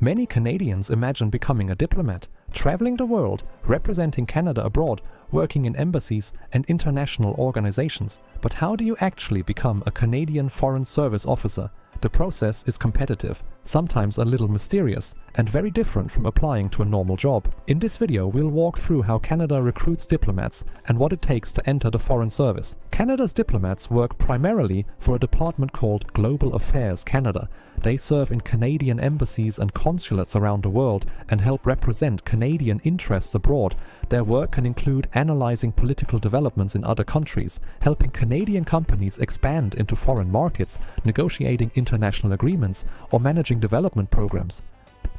Many Canadians imagine becoming a diplomat, traveling the world, representing Canada abroad, working in embassies and international organizations. But how do you actually become a Canadian Foreign Service officer? The process is competitive, sometimes a little mysterious, and very different from applying to a normal job. In this video, we'll walk through how Canada recruits diplomats and what it takes to enter the Foreign Service. Canada's diplomats work primarily for a department called Global Affairs Canada. They serve in Canadian embassies and consulates around the world and help represent Canadian interests abroad. Their work can include analyzing political developments in other countries, helping Canadian companies expand into foreign markets, negotiating international agreements, or managing development programs.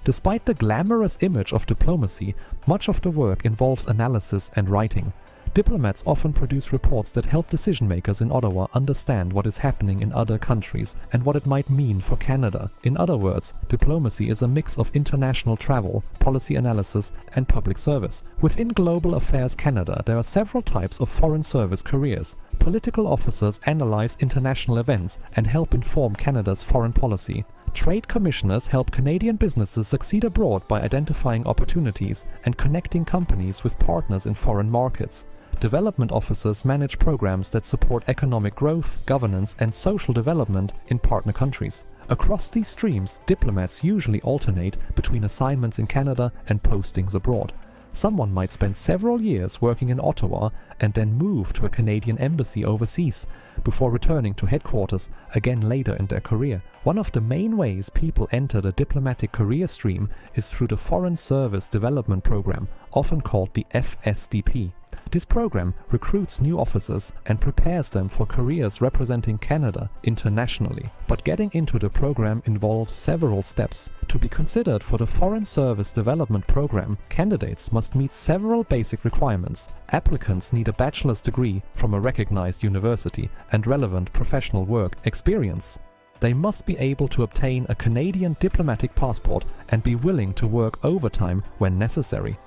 Despite the glamorous image of diplomacy, much of the work involves analysis and writing. Diplomats often produce reports that help decision-makers in Ottawa understand what is happening in other countries and what it might mean for Canada. In other words, diplomacy is a mix of international travel, policy analysis, and public service. Within Global Affairs Canada, there are several types of foreign service careers. Political officers analyze international events and help inform Canada's foreign policy. Trade commissioners help Canadian businesses succeed abroad by identifying opportunities and connecting companies with partners in foreign markets. Development officers manage programs that support economic growth, governance, and social development in partner countries. Across these streams, diplomats usually alternate between assignments in Canada and postings abroad. Someone might spend several years working in Ottawa and then move to a Canadian embassy overseas before returning to headquarters again later in their career. One of the main ways people enter the diplomatic career stream is through the Foreign Service Development Program, often called the FSDP. This program recruits new officers and prepares them for careers representing Canada internationally. But getting into the program involves several steps. To be considered for the Foreign Service Development Program, candidates must meet several basic requirements. Applicants need a bachelor's degree from a recognized university and relevant professional work experience. They must be able to obtain a Canadian diplomatic passport and be willing to work overtime when necessary.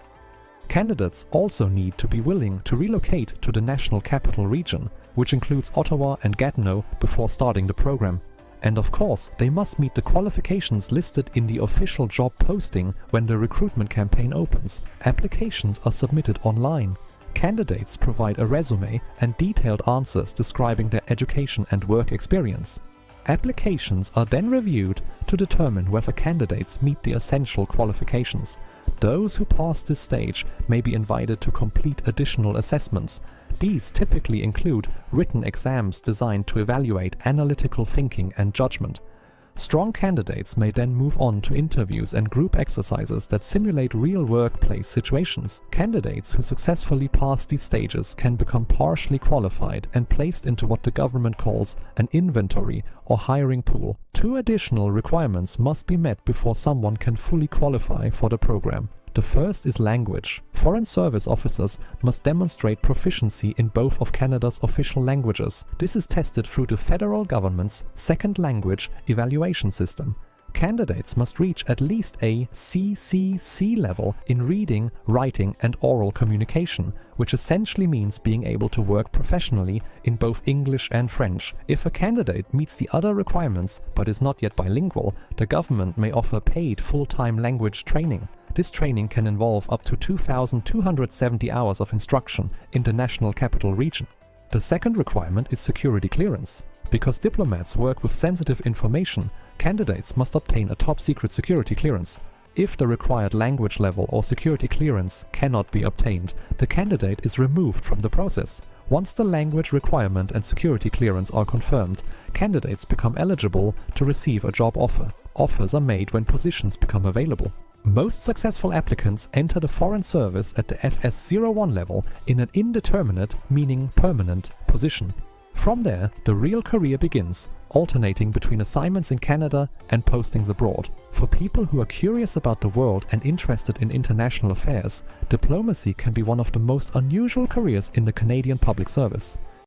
Candidates also need to be willing to relocate to the National Capital Region, which includes Ottawa and Gatineau, before starting the program. And of course, they must meet the qualifications listed in the official job posting when the recruitment campaign opens. Applications are submitted online. Candidates provide a resume and detailed answers describing their education and work experience. Applications are then reviewed to determine whether candidates meet the essential qualifications. Those who pass this stage may be invited to complete additional assessments. These typically include written exams designed to evaluate analytical thinking and judgment. Strong candidates may then move on to interviews and group exercises that simulate real workplace situations. Candidates who successfully pass these stages can become partially qualified and placed into what the government calls an inventory or hiring pool. 2 additional requirements must be met before someone can fully qualify for the program. The first is language. Foreign service officers must demonstrate proficiency in both of Canada's official languages. This is tested through the federal government's second language evaluation system. Candidates must reach at least a CCC level in reading, writing, and oral communication, which essentially means being able to work professionally in both English and French. If a candidate meets the other requirements but is not yet bilingual, the government may offer paid full-time language training. This training can involve up to 2,270 hours of instruction in the National Capital Region. The second requirement is security clearance. Because diplomats work with sensitive information, candidates must obtain a top-secret security clearance. If the required language level or security clearance cannot be obtained, the candidate is removed from the process. Once the language requirement and security clearance are confirmed, candidates become eligible to receive a job offer. Offers are made when positions become available. Most successful applicants enter the Foreign Service at the FS01 level in an indeterminate, meaning permanent, position. From there, the real career begins, alternating between assignments in Canada and postings abroad. For people who are curious about the world and interested in international affairs, diplomacy can be one of the most unusual careers in the Canadian public service.